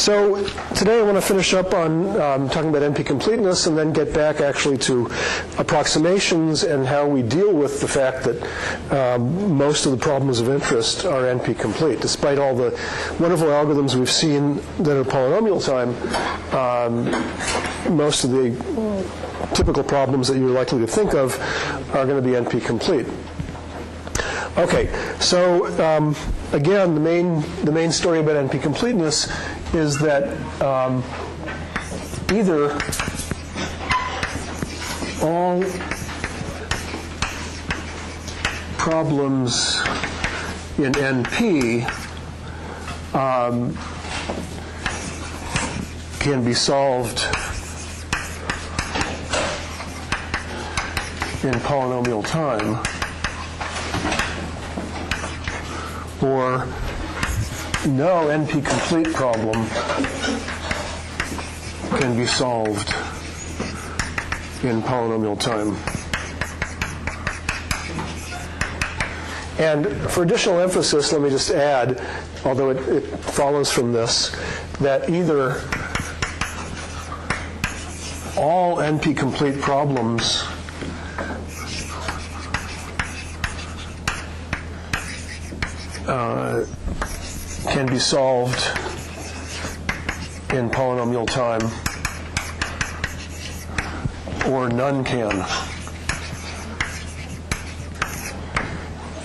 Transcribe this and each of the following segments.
So today I want to finish up on talking about NP-completeness and then get back actually to approximations and how we deal with the fact that most of the problems of interest are NP-complete. Despite all the wonderful algorithms we've seen that are polynomial time, most of the typical problems that you're likely to think of are going to be NP-complete. Okay, so again, the main story about NP-completeness is that either all problems in NP can be solved in polynomial time, or no NP-complete problem can be solved in polynomial time. And for additional emphasis, let me just add, although it follows from this, that either all NP-complete problems can be solved in polynomial time, or none can.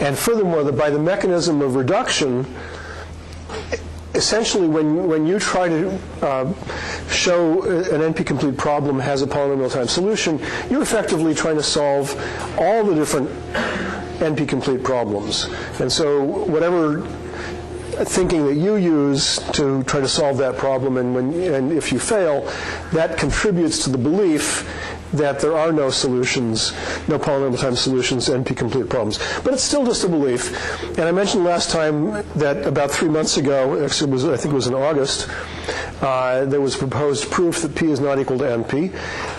And furthermore, by the mechanism of reduction, essentially when you try to show an NP-complete problem has a polynomial time solution, you're effectively trying to solve all the different NP-complete problems. And so whatever thinking that you use to try to solve that problem, and if you fail, that contributes to the belief that there are no solutions, no polynomial time solutions to NP-complete problems. But it's still just a belief. And I mentioned last time that about 3 months ago, actually I think it was in August, there was proposed proof that P is not equal to NP,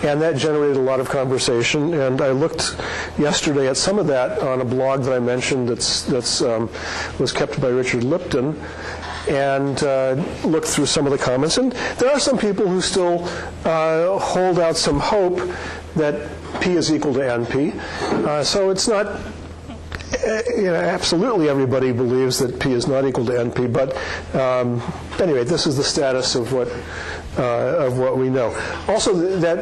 and that generated a lot of conversation. And I looked yesterday at some of that on a blog that I mentioned that was kept by Richard Lipton, and looked through some of the comments. And there are some people who still hold out some hope that P is equal to NP. So it's not, absolutely everybody believes that P is not equal to NP. But anyway, this is the status of what we know. Also, that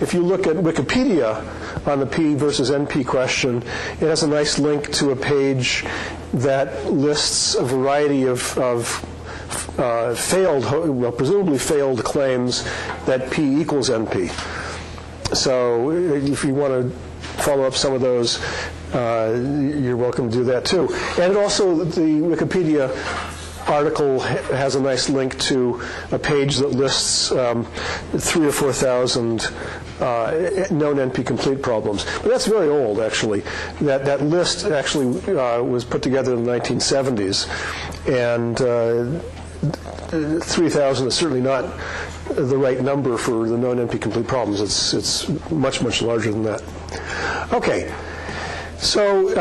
if you look at Wikipedia on the P versus NP question, it has a nice link to a page that lists a variety of presumably failed claims that P equals NP. So if you want to follow up some of those, you're welcome to do that too. And also, the Wikipedia article has a nice link to a page that lists 3,000 or 4,000 known NP-complete problems. But that's very old, actually. That list actually was put together in the 1970s. And 3,000 is certainly not the right number for the known NP-complete problems. It's much, much larger than that. Okay. So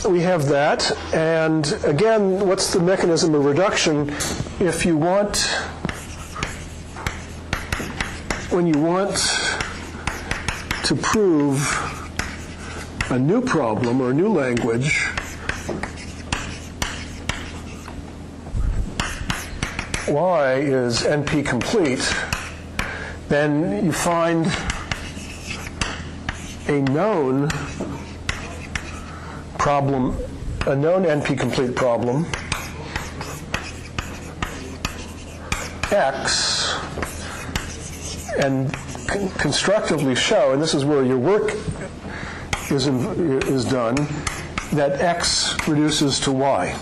we have that. And again, what's the mechanism of reduction? When you want to prove a new problem or a new language, Y is NP-complete, then you find a known problem, a known NP-complete problem, X, and constructively show, and this is where your work is done, that X reduces to Y,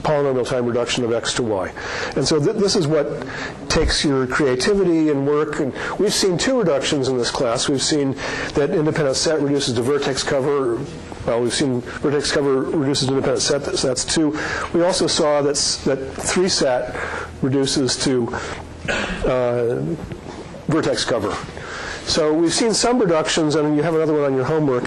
polynomial time reduction of X to Y. And so this is what takes your creativity and work. And we've seen two reductions in this class. We've seen that independent set reduces to vertex cover. Well, we've seen vertex cover reduces to independent set. So that's two. We also saw that 3-sat reduces to vertex cover. So we've seen some reductions, and you have another one on your homework.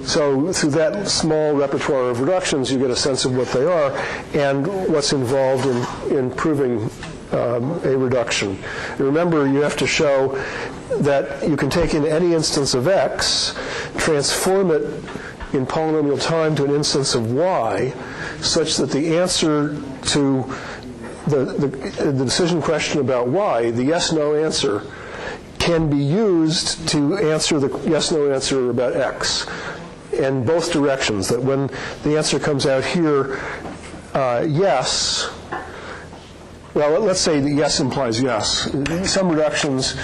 So through that small repertoire of reductions, you get a sense of what they are and what's involved in proving a reduction. And remember, you have to show that you can take in any instance of x, transform it in polynomial time to an instance of y, such that the answer to the decision question about y, the yes-no answer, can be used to answer the yes-no answer about x in both directions, that when the answer comes out here, yes, well, let's say that yes implies yes. In some reductions,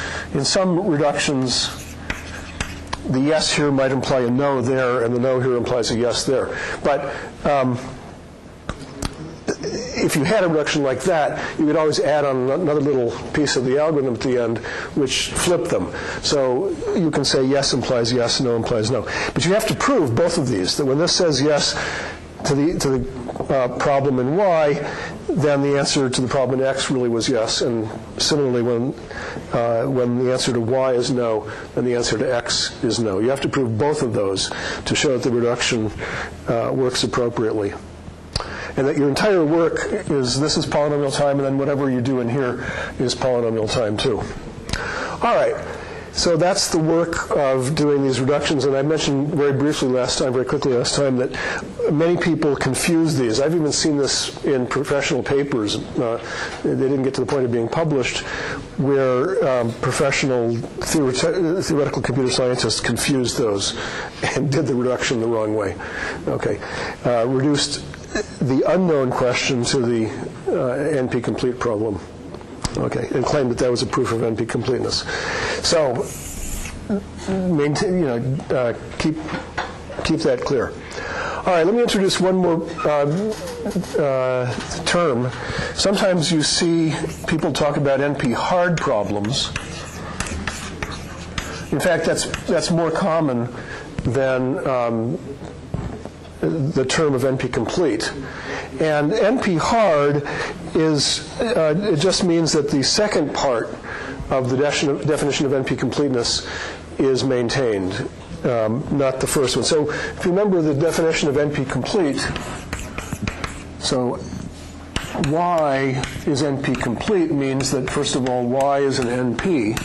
the yes here might imply a no there, and the no here implies a yes there. But if you had a reduction like that, you could always add on another little piece of the algorithm at the end, which flipped them. So you can say yes implies yes, no implies no. But you have to prove both of these, that when this says yes to the problem in y, then the answer to the problem in x really was yes. And similarly, when the answer to y is no, then the answer to x is no. You have to prove both of those to show that the reduction works appropriately. And that your entire work is, this is polynomial time, and then whatever you do in here is polynomial time too. All right, so that's the work of doing these reductions. And I mentioned very quickly last time, that many people confuse these. I've even seen this in professional papers. They didn't get to the point of being published, where professional theoretical computer scientists confused those and did the reduction the wrong way. Okay, reduced the unknown question to the NP-complete problem, okay, and claimed that that was a proof of NP-completeness. So, maintain, keep that clear. All right, let me introduce one more term. Sometimes you see people talk about NP-hard problems. In fact, that's more common than the term of NP-complete. And NP-hard is, it just means that the second part of the definition of NP-completeness is maintained, not the first one. So if you remember the definition of NP-complete, so y is NP-complete means that, first of all, y is an NP,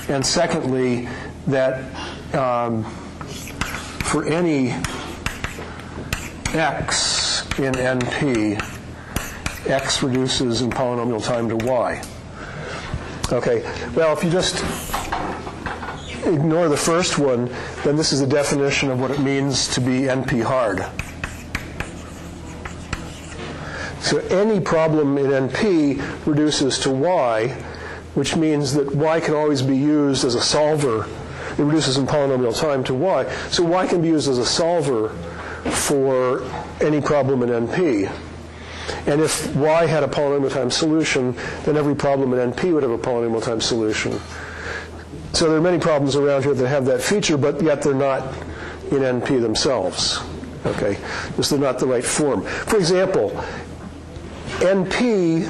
and secondly, that for any x in NP, x reduces in polynomial time to y. Okay, well, if you just ignore the first one, then this is a definition of what it means to be NP-hard. So any problem in NP reduces to y, which means that y can always be used as a solver. It reduces in polynomial time to y. So y can be used as a solver for any problem in NP. And if y had a polynomial time solution, then every problem in NP would have a polynomial time solution. So there are many problems around here that have that feature, but yet they're not in NP themselves. Okay, because they're not the right form. For example, NP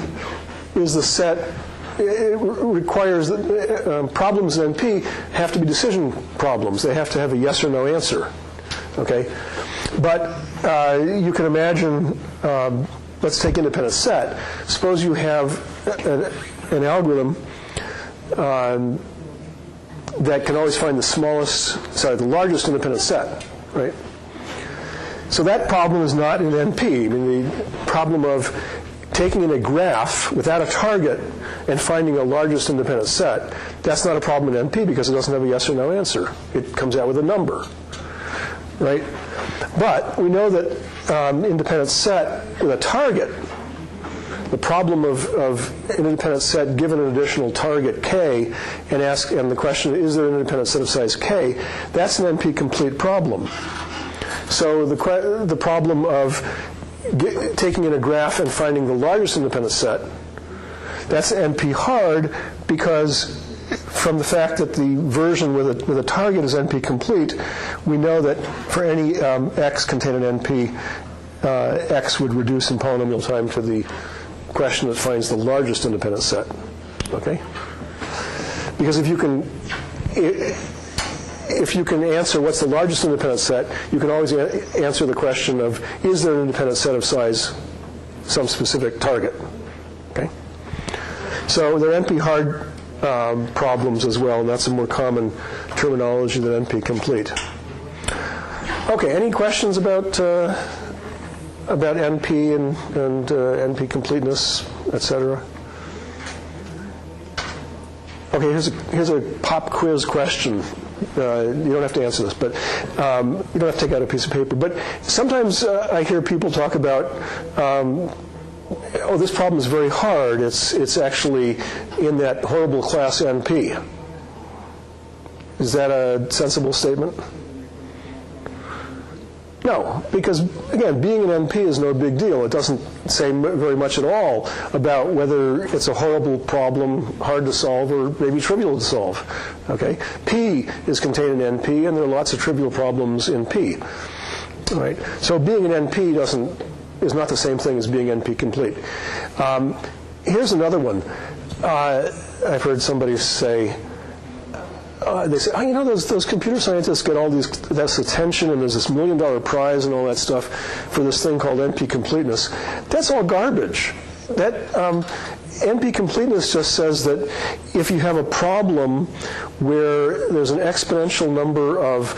is the set. It requires that problems in NP have to be decision problems. They have to have a yes or no answer. Okay, but you can imagine. Let's take independent set. Suppose you have an algorithm that can always find the largest independent set, right? So that problem is not in NP. I mean, the problem of taking in a graph without a target and finding a largest independent set, that's not a problem in NP because it doesn't have a yes or no answer. It comes out with a number, right? But we know that independent set with a target, the problem of an independent set given an additional target k, and the question, is there an independent set of size k, that's an NP-complete problem. So the problem of taking in a graph and finding the largest independent set, that's NP-hard because from the fact that the version with a target is NP-complete, we know that for any x contained in NP, x would reduce in polynomial time to the question that finds the largest independent set. Okay? Because if if you can answer what's the largest independent set, you can always answer the question of, is there an independent set of size some specific target? Okay? So there are NP-hard problems as well, and that's a more common terminology than NP-complete. Okay, any questions about NP and NP-completeness, etc.? Okay, here's a pop quiz question. You don't have to answer this, but you don't have to take out a piece of paper. But sometimes I hear people talk about, oh, this problem is very hard. It's actually in that horrible class NP. Is that a sensible statement? No, because, again, being an NP is no big deal. It doesn't say very much at all about whether it's a horrible problem, hard to solve, or maybe trivial to solve. Okay? P is contained in NP, and there are lots of trivial problems in P. All right? So being an NP is not the same thing as being NP-complete. Here's another one. I've heard somebody say, they say, oh, you know, those computer scientists get all this attention, and there's this $1 million prize and all that stuff for this thing called NP-completeness. That's all garbage. That NP-completeness just says that if you have a problem where there's an exponential number of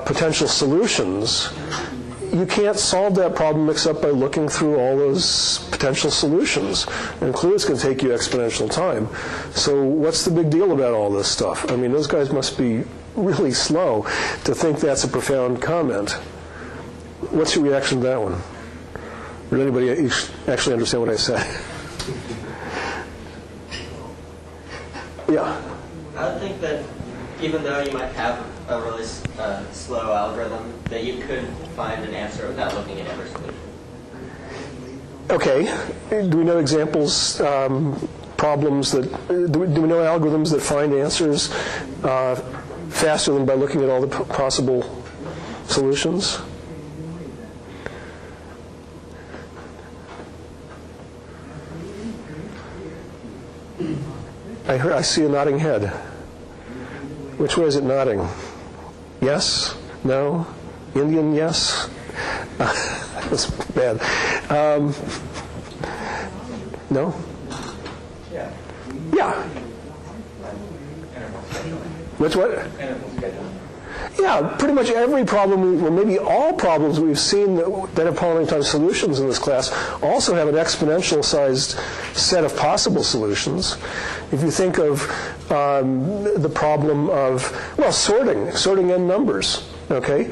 potential solutions, you can't solve that problem except by looking through all those potential solutions. And clearly it's going to take you exponential time. So what's the big deal about all this stuff? I mean, those guys must be really slow to think that's a profound comment. What's your reaction to that one? Did anybody actually understand what I said? Yeah? I would think that even though you might have a really slow algorithm, that you could find an answer without looking at every solution. Okay. Do we know examples, problems that, do we know algorithms that find answers faster than by looking at all the possible solutions? I see a nodding head. Which way is it nodding? Yes? No? Indian yes? That's bad. No? Yeah. Yeah. Which what? Yeah, pretty much every problem, well, maybe all problems we've seen that have polynomial time solutions in this class also have an exponential-sized set of possible solutions. If you think of the problem of, well, sorting n numbers, okay?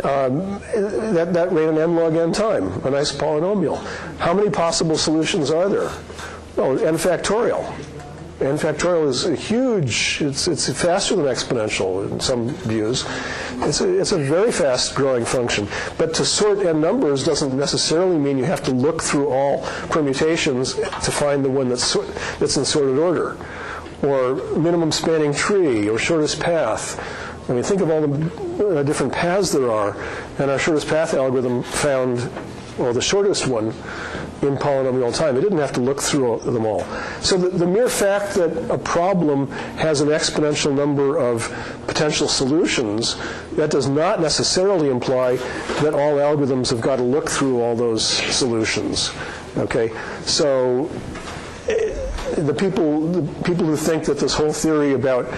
That rate in n log n time, a nice polynomial. How many possible solutions are there? Well, n factorial. N factorial is a huge, it's faster than exponential in some views. It's a very fast growing function. But to sort n numbers doesn't necessarily mean you have to look through all permutations to find the one that's in sorted order. Or minimum spanning tree, or shortest path. I mean, think of all the different paths there are. And our shortest path algorithm found, well, the shortest one in polynomial time. It didn't have to look through them all. So the mere fact that a problem has an exponential number of potential solutions, that does not necessarily imply that all algorithms have got to look through all those solutions. Okay? So the people who think that this whole theory about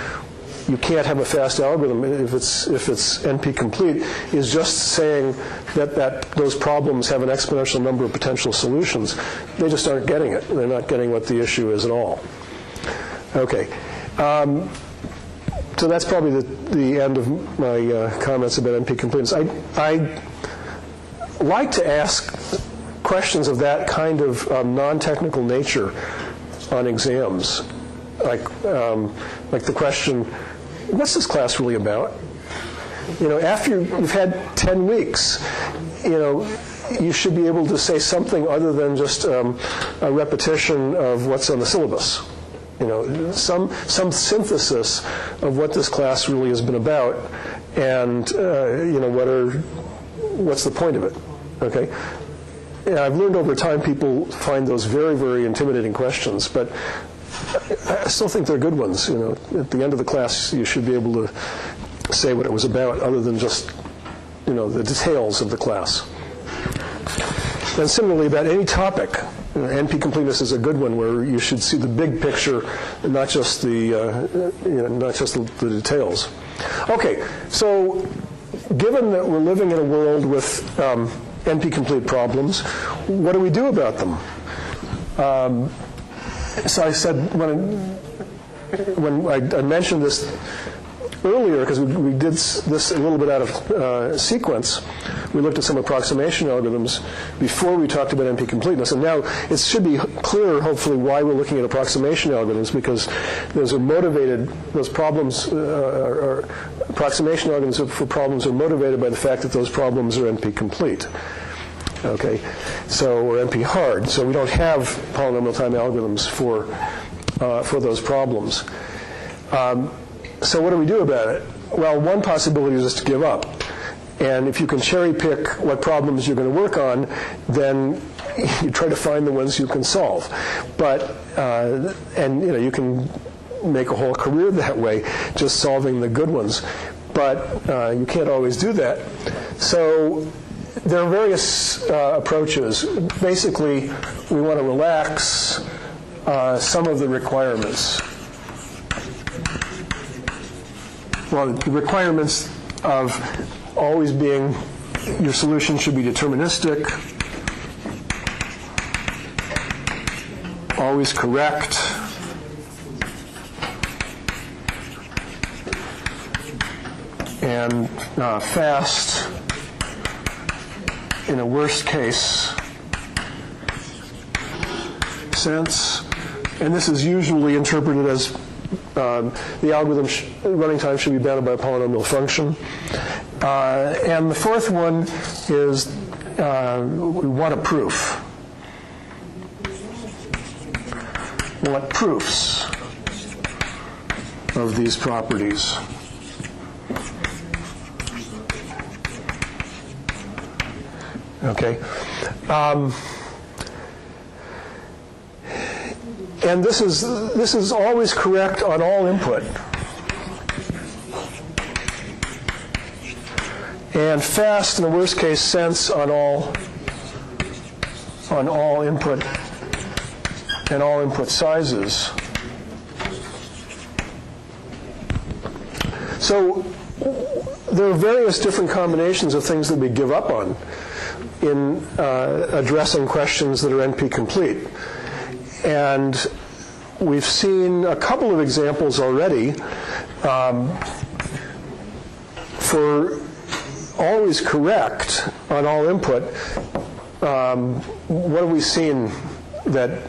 you can't have a fast algorithm if it's NP-complete is just saying that those problems have an exponential number of potential solutions. They just aren't getting it. They're not getting what the issue is at all. Okay. So that's probably the end of my comments about NP-completeness. I like to ask questions of that kind of non-technical nature on exams, like the question, what's this class really about? You know, after you've had 10 weeks, you know, you should be able to say something other than just a repetition of what's on the syllabus. You know, some synthesis of what this class really has been about, and you know, what's the point of it? Okay. Yeah, I've learned over time people find those very, very intimidating questions, but I still think they're good ones. You know, at the end of the class, you should be able to say what it was about other than just, the details of the class. And similarly, about any topic, NP-completeness is a good one where you should see the big picture, not just the details. Okay, so given that we're living in a world with NP-complete problems, what do we do about them? So I said when I mentioned this earlier, because we did this a little bit out of sequence, we looked at some approximation algorithms before we talked about NP-completeness, and now it should be clear, hopefully, why we're looking at approximation algorithms, because those problems, approximation algorithms for problems are motivated by the fact that those problems are NP-complete. Okay, or NP-hard, so we don't have polynomial time algorithms for those problems. So what do we do about it? Well, one possibility is just to give up. And if you can cherry pick what problems you're going to work on, then you try to find the ones you can solve. But, you can make a whole career that way, just solving the good ones. But you can't always do that. So there are various approaches. Basically, we want to relax some of the requirements. Well, the requirements of always being, your solution should be deterministic, always correct, and fast in a worst case sense. And this is usually interpreted as the algorithm running time should be bounded by a polynomial function. And the fourth one is we want a proof. We want proofs of these properties. Okay. And this is always correct on all input. And fast in the worst case sense on all input and all input sizes. So there are various different combinations of things that we give up on in addressing questions that are NP-complete. And we've seen a couple of examples already. For always correct on all input, what have we seen that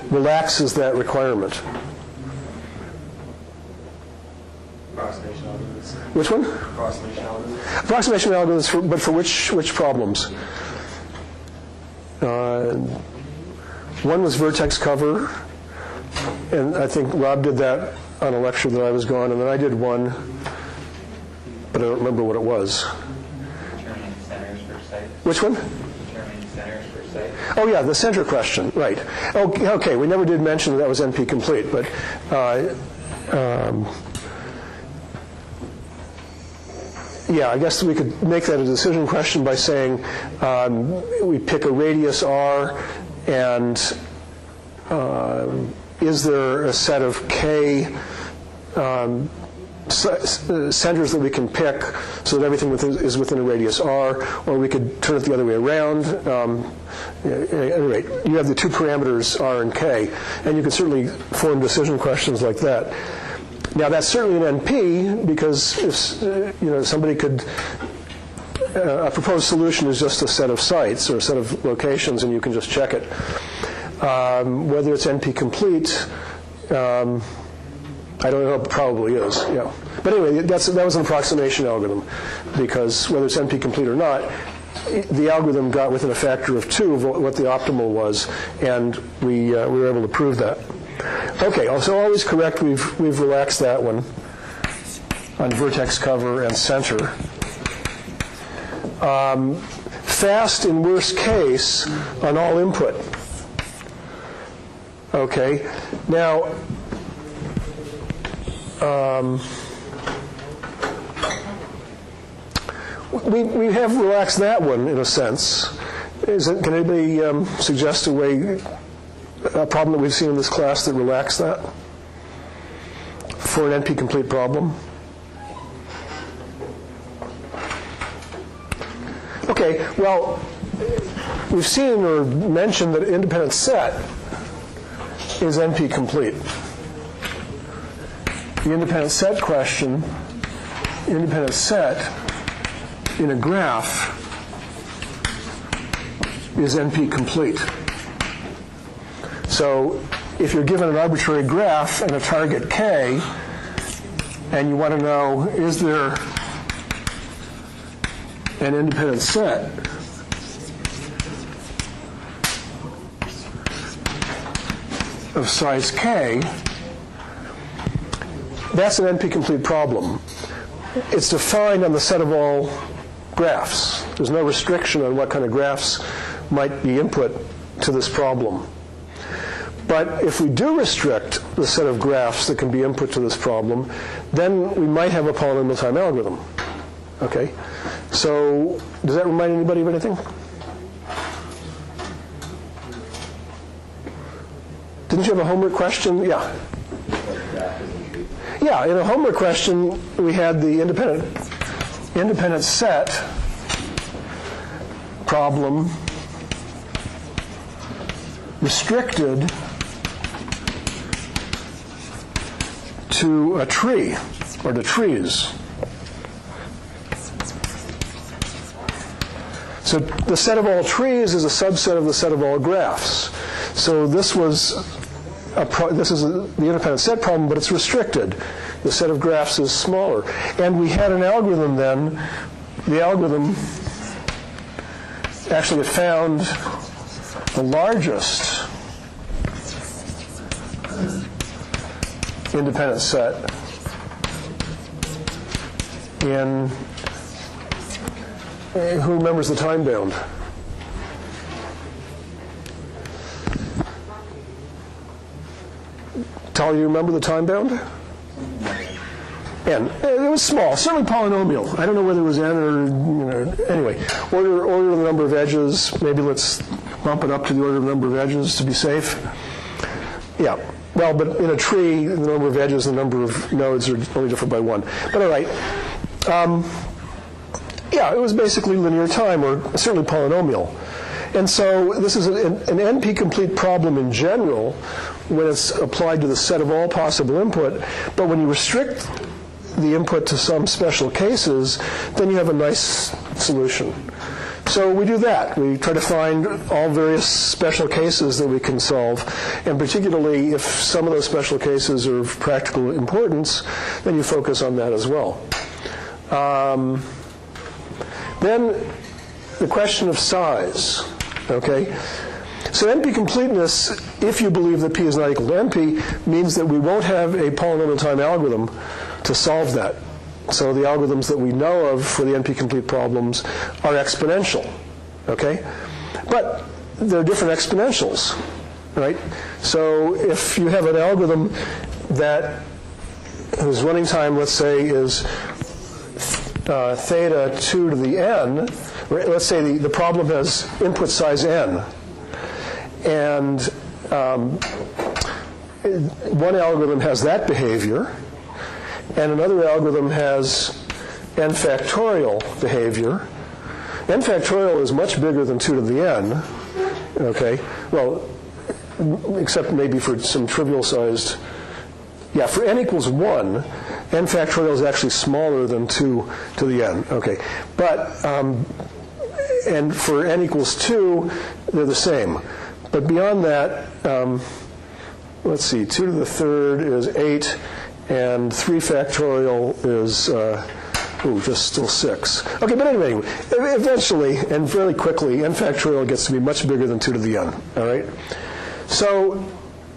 relaxes that requirement? Approximation algorithms. Which one? Approximation algorithms. Approximation algorithms, but for which problems? One was vertex cover, and I think Rob did that on a lecture that I was gone, and then I did one, but I don't remember what it was. Determining centers per site. Which one? Determining centers per site. Oh, yeah, the center question, right. Okay, we never did mention that was NP-complete, but yeah, I guess we could make that a decision question by saying we pick a radius R, and is there a set of K centers that we can pick so that everything is within a radius R, or we could turn it the other way around. At any rate, you have the two parameters R and K, and you can certainly form decision questions like that. Now, that's certainly an NP, because if somebody could, a proposed solution is just a set of sites or a set of locations, and you can just check it. Whether it's NP-complete, I don't know, it probably is, yeah. But anyway, that was an approximation algorithm, because whether it's NP-complete or not, the algorithm got within a factor of 2 of what the optimal was, and we were able to prove that. Okay, so always correct, we've relaxed that one on vertex cover and center. Fast in worst case on all input. Okay, now we have relaxed that one in a sense. Can anybody suggest a problem that we've seen in this class that relaxed that for an NP-complete problem? Okay, well, we've seen or mentioned that an independent set is NP-complete. The independent set question, independent set in a graph is NP-complete. So if you're given an arbitrary graph and a target K, and you want to know, is there an independent set of size K, that's an NP-complete problem. It's defined on the set of all graphs. There's no restriction on what kind of graphs might be input to this problem. But if we do restrict the set of graphs that can be input to this problem, then we might have a polynomial time algorithm. Okay? So does that remind anybody of anything? Didn't you have a homework question? Yeah. Yeah, in a homework question, we had the independent set problem restricted to a tree, or to trees. So the set of all trees is a subset of the set of all graphs. So this is the independent set problem, but it's restricted. The set of graphs is smaller. And we had an algorithm then. The algorithm actually found the largest independent set in, who remembers the time bound? Tal, you remember the time bound? N. It was small, certainly polynomial. I don't know whether it was N or, anyway. Order the number of edges. Maybe let's bump it up to the order of the number of edges to be safe. Yeah. Well, but in a tree, the number of edges and the number of nodes are only different by one. But all right. Yeah, it was basically linear time, or certainly polynomial. And so this is an NP-complete problem in general when it's applied to the set of all possible input. But when you restrict the input to some special cases, then you have a nice solution. So we do that. We try to find all various special cases that we can solve, and particularly if some of those special cases are of practical importance, then you focus on that as well. Then the question of size, okay? So NP-completeness, if you believe that P is not equal to NP, means that we won't have a polynomial time algorithm to solve that. So the algorithms that we know of for the NP-complete problems are exponential, okay? But they're different exponentials, right? So if you have an algorithm that whose running time, let's say, is theta 2 to the n, let's say the problem has input size n, and one algorithm has that behavior, and another algorithm has n factorial behavior. N factorial is much bigger than 2 to the n, okay? Well, except maybe for some trivial sized, yeah, for n equals 1, n factorial is actually smaller than 2 to the n, okay? But, and for n equals 2, they're the same. But beyond that, let's see, 2 to the third is 8, and 3 factorial is, just still 6. Okay, but anyway, eventually, and fairly quickly, n factorial gets to be much bigger than 2 to the n, all right? So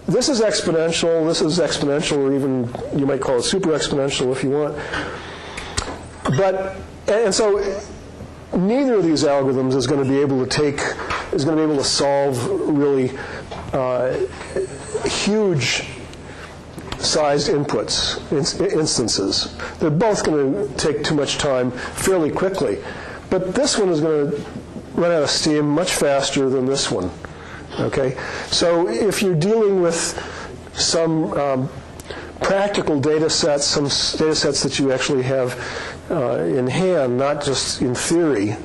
this is exponential, or even you might call it super exponential if you want. But, and so neither of these algorithms is going to be able to solve really huge sized instances. They're both going to take too much time fairly quickly. But this one is going to run out of steam much faster than this one. Okay? So if you're dealing with some practical data sets, some data sets that you actually have in hand, not just in theory,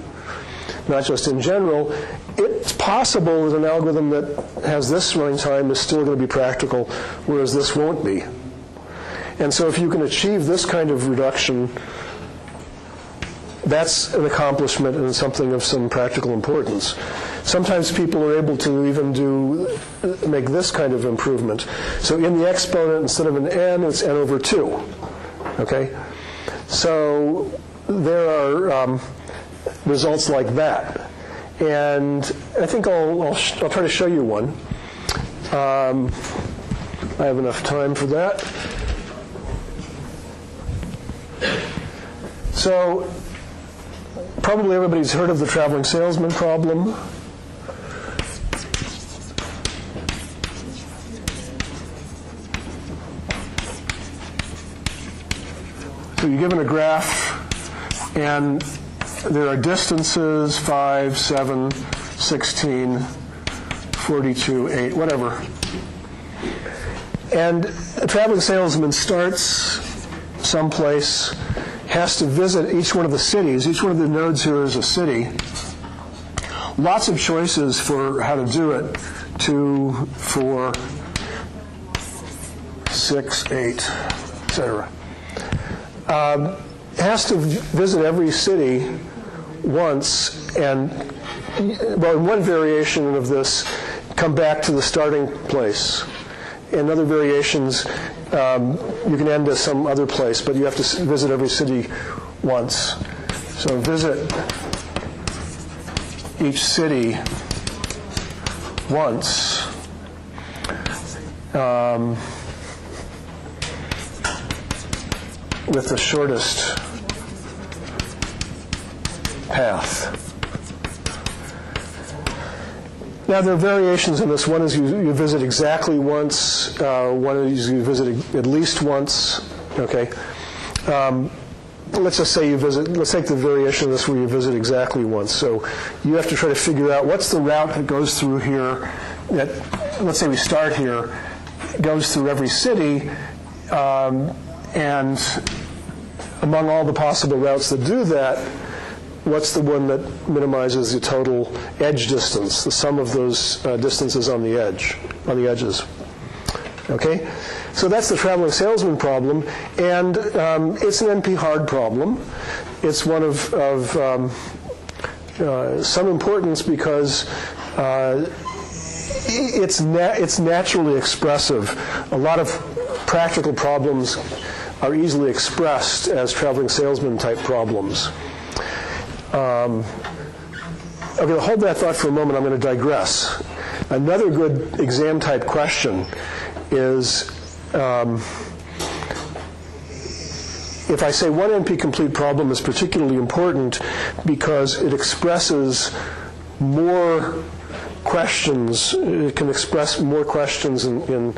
not just in general, it's possible that an algorithm that has this running time is still going to be practical, whereas this won't be. And so if you can achieve this kind of reduction, that's an accomplishment and something of some practical importance. Sometimes people are able to even make this kind of improvement. So in the exponent, instead of an n, it's n over 2. Okay? So there are results like that. And I think I'll try to show you one. I have enough time for that. So probably everybody's heard of the traveling salesman problem. So you're given a graph, and there are distances, 5, 7, 16, 42, 8, whatever. And a traveling salesman starts someplace, has to visit each one of the cities. Each one of the nodes here is a city. Lots of choices for how to do it. 2, 4, 6, 8, etc. Has to visit every city once, and, well, in one variation of this, come back to the starting place. In other variations, you can end at some other place, but you have to visit every city once. So visit each city once. With the shortest path. Now, there are variations in this. One is you visit exactly once. One is you visit at least once. Okay. Let's just say let's take the variation of this where you visit exactly once. So you have to try to figure out what's the route that goes through here. Let's say we start here, goes through every city, and among all the possible routes that do that, what's the one that minimizes the total edge distance, the sum of those distances on the edges? Okay? So that's the traveling salesman problem, and it's an NP-hard problem. It's one of some importance because it's naturally expressive. A lot of practical problems are easily expressed as traveling salesman type problems. I'm going to hold that thought for a moment. I'm going to digress. Another good exam type question is if I say one NP-complete problem is particularly important because it expresses more questions, it can express more questions in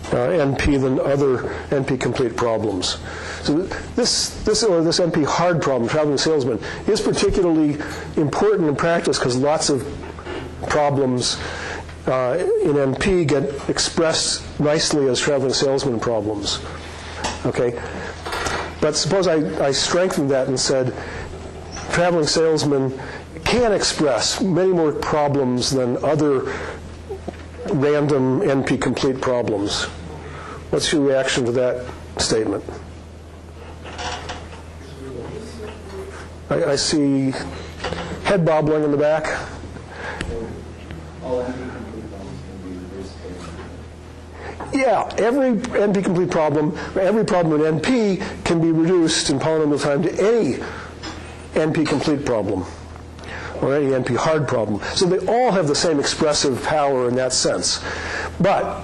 NP than other NP-complete problems. So this NP-hard problem, traveling salesman, is particularly important in practice because lots of problems in NP get expressed nicely as traveling salesman problems. Okay? But suppose I strengthened that and said traveling salesman can express many more problems than other random NP-complete problems. What's your reaction to that statement? I see head bobbling in the back. All NP-complete problems can be reduced to Yeah, every NP-complete problem, every problem in NP can be reduced in polynomial time to any NP-complete problem or any NP-hard problem. So they all have the same expressive power in that sense. But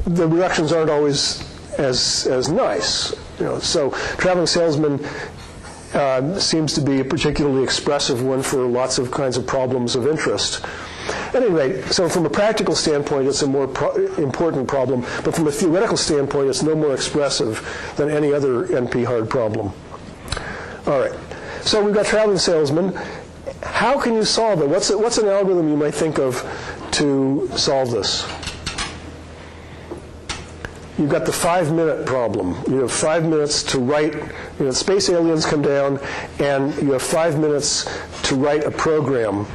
the reductions aren't always as nice. So traveling salesman seems to be a particularly expressive one for lots of kinds of problems of interest. At any rate, so from a practical standpoint, it's a more important problem, but from a theoretical standpoint, it's no more expressive than any other NP-hard problem. All right, so we've got traveling salesman. how can you solve it? What's an algorithm you might think of to solve this? You've got the 5-minute problem. You have 5 minutes to write, space aliens come down, and you have 5 minutes to write a program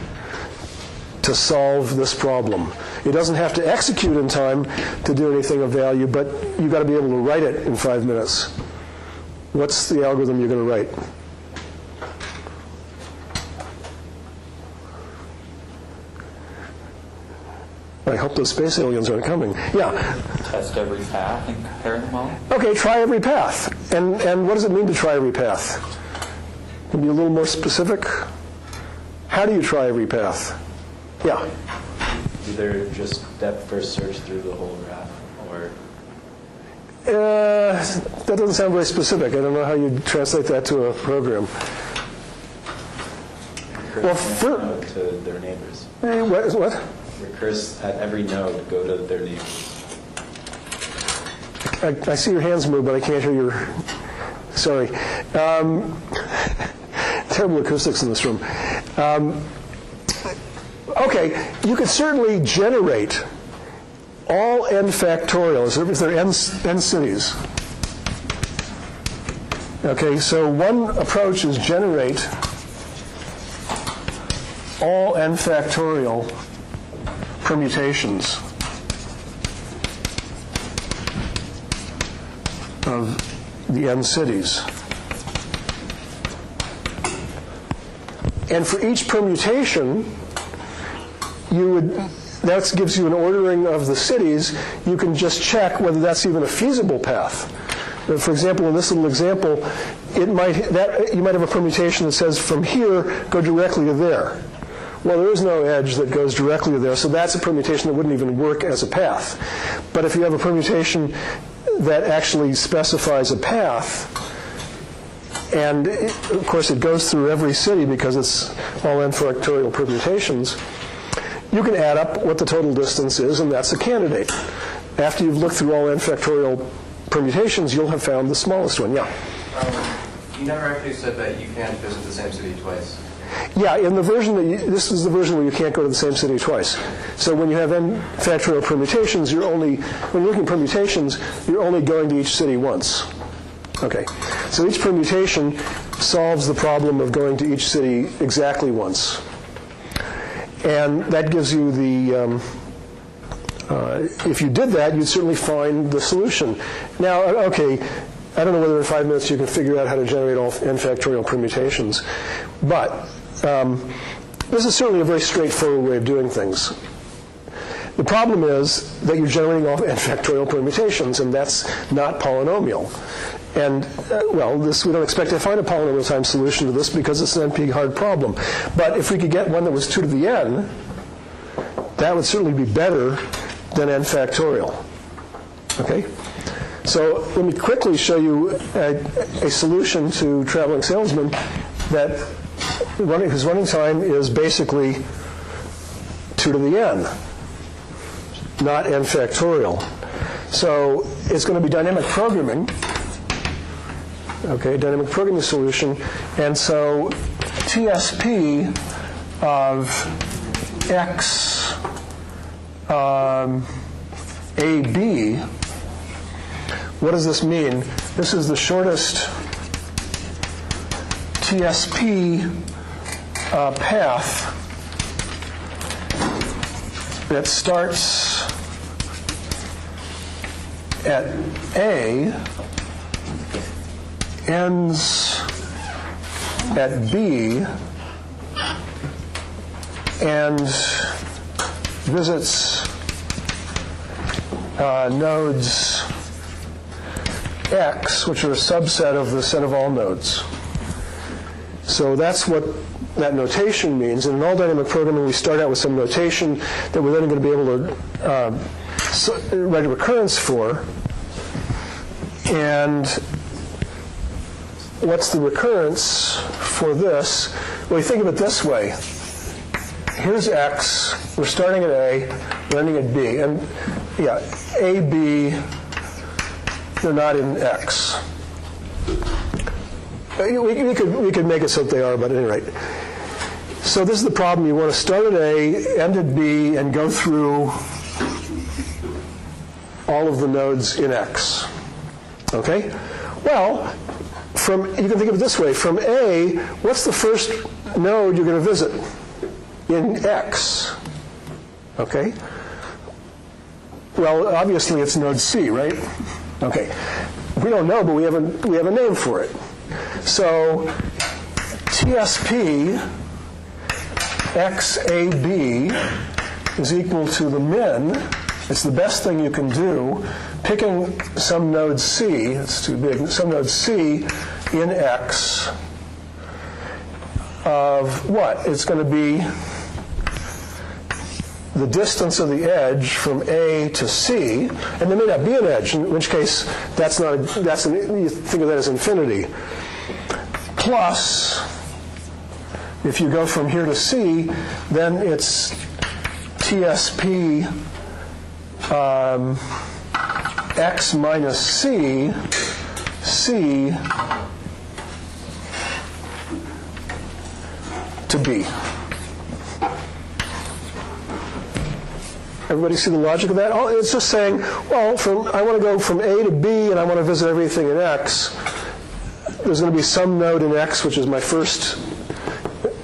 to solve this problem. It doesn't have to execute in time to do anything of value, but you've got to be able to write it in 5 minutes. What's the algorithm you're going to write? I hope those space aliens aren't coming. Yeah. Test every path and compare them all. Okay, try every path. And what does it mean to try every path? Can you be a little more specific? How do you try every path? Yeah. Either just depth first search through the whole graph, or... That doesn't sound very specific. I don't know how you translate that to a program. Well, to their neighbors. What? Recurse at every node, go to their neighbors. I see your hands move, but I can't hear your... Sorry. Terrible acoustics in this room. Okay, you could certainly generate all n factorials if there are n cities. Okay, so one approach is generate all n factorial permutations of the n cities. And for each permutation, that gives you an ordering of the cities. You can just check whether that's even a feasible path. For example, in this little example, you might have a permutation that says from here, go directly to there. Well, there is no edge that goes directly to there, so that's a permutation that wouldn't even work as a path. But if you have a permutation that actually specifies a path, and of course it goes through every city because it's all n factorial permutations, you can add up what the total distance is, and that's a candidate. After you've looked through all n factorial permutations, you'll have found the smallest one. Yeah? You never actually said that you can't visit the same city twice. Yeah, in the version this is the version where you can't go to the same city twice. So when you have n factorial permutations, when you're looking at permutations, you're only going to each city once. Okay, so each permutation solves the problem of going to each city exactly once. And that gives you the, if you did that, you'd certainly find the solution. Now, okay, I don't know whether in 5 minutes you can figure out how to generate all n factorial permutations, but this is certainly a very straightforward way of doing things. The problem is that you're generating all n factorial permutations, and that's not polynomial. And, well, we don't expect to find a polynomial time solution to this because it's an NP-hard problem. But if we could get one that was 2 to the n, that would certainly be better than n factorial. Okay? So let me quickly show you a solution to Traveling Salesman whose running time is basically 2 to the n, not n factorial. So it's going to be dynamic programming. Okay, dynamic programming solution. And so TSP of x AB, what does this mean? This is the shortest TSP path that starts at A, ends at B, and visits nodes X, which are a subset of the set of all nodes. So that's what that notation means. And in all dynamic programming, we start out with some notation that we're then going to be able to write a recurrence for. And what's the recurrence for this? Well, you think of it this way. Here's X. We're starting at A. We're ending at B. And, yeah, A, B, they're not in X. We could make it so that they are, but at any rate. So this is the problem. You want to start at A, end at B, and go through all of the nodes in X. Okay? Well, you can think of it this way. From A, what's the first node you're going to visit in X? Okay? Well, obviously it's node C, right? Okay. We don't know, but we have a name for it. So TSP XAB is equal to the min. It's the best thing you can do, picking some node C, it's too big, some node C in X of what? It's going to be the distance of the edge from A to C, and there may not be an edge, in which case you think of that as infinity. Plus, if you go from here to C, then it's TSP X minus C, C to B. Everybody see the logic of that? Oh, it's just saying, well, I want to go from A to B and I want to visit everything in X. There's going to be some node in X, which is my first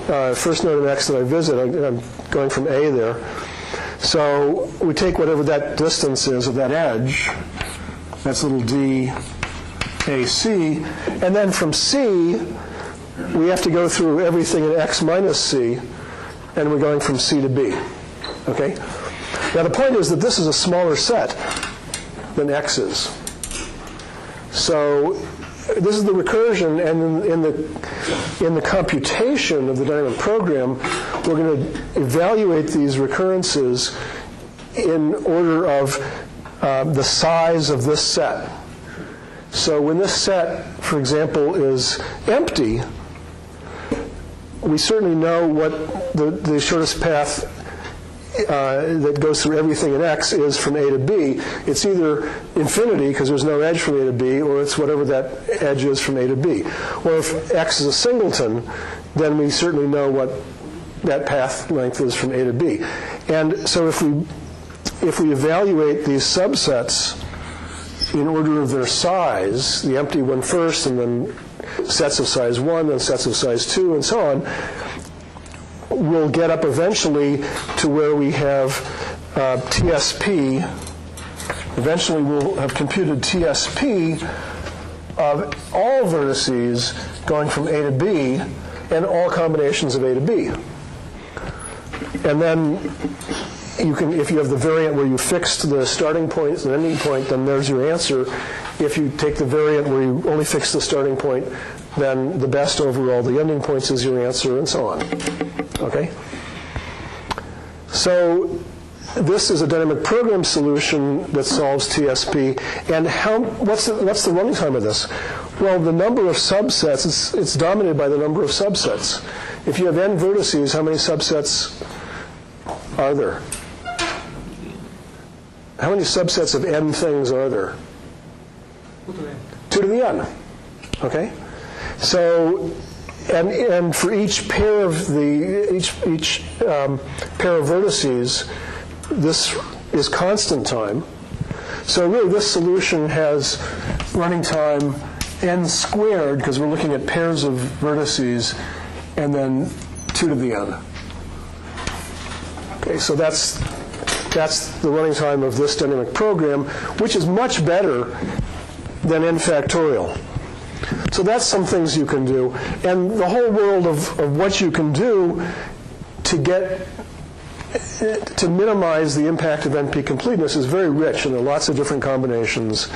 node in X that I visit. I'm going from A there. So we take whatever that distance is of that edge, that's little d AC, and then from C, we have to go through everything in X minus C, and we're going from C to B. Okay? Now the point is that this is a smaller set than X is. So this is the recursion, and in the computation of the dynamic program, we're going to evaluate these recurrences in order of the size of this set. So when this set, for example, is empty, we certainly know what the shortest path that goes through everything in X is from A to B. It's either infinity, because there's no edge from A to B, or it's whatever that edge is from A to B. Or if X is a singleton, then we certainly know what that path length is from A to B. And so if we evaluate these subsets in order of their size, the empty one first, and then sets of size 1, then sets of size 2, and so on, we'll get up eventually to where we have TSP. Eventually we'll have computed TSP of all vertices going from A to B and all combinations of A to B. And then you can, if you have the variant where you fixed the starting point and ending point, then there's your answer. If you take the variant where you only fix the starting point, then the best over all the ending points is your answer, and so on. Okay? So this is a dynamic program solution that solves TSP. And what's the running time of this? Well, the number of subsets, it's dominated by the number of subsets. If you have n vertices, how many subsets are there? How many subsets of n things are there? 2 to the n. Okay? So, and for each pair of pair of vertices, this is constant time. So really, this solution has running time n squared, because we're looking at pairs of vertices, and then 2 to the n. Okay, so that's the running time of this dynamic program, which is much better than n factorial. So that's some things you can do. And the whole world of what you can do to minimize the impact of NP-completeness is very rich, and there are lots of different combinations.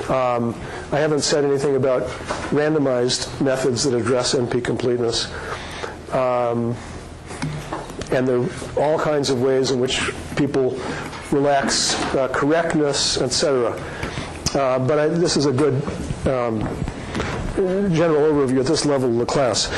I haven't said anything about randomized methods that address NP-completeness. And there are all kinds of ways in which people relax correctness, etc. But this is a good general overview at this level of the class.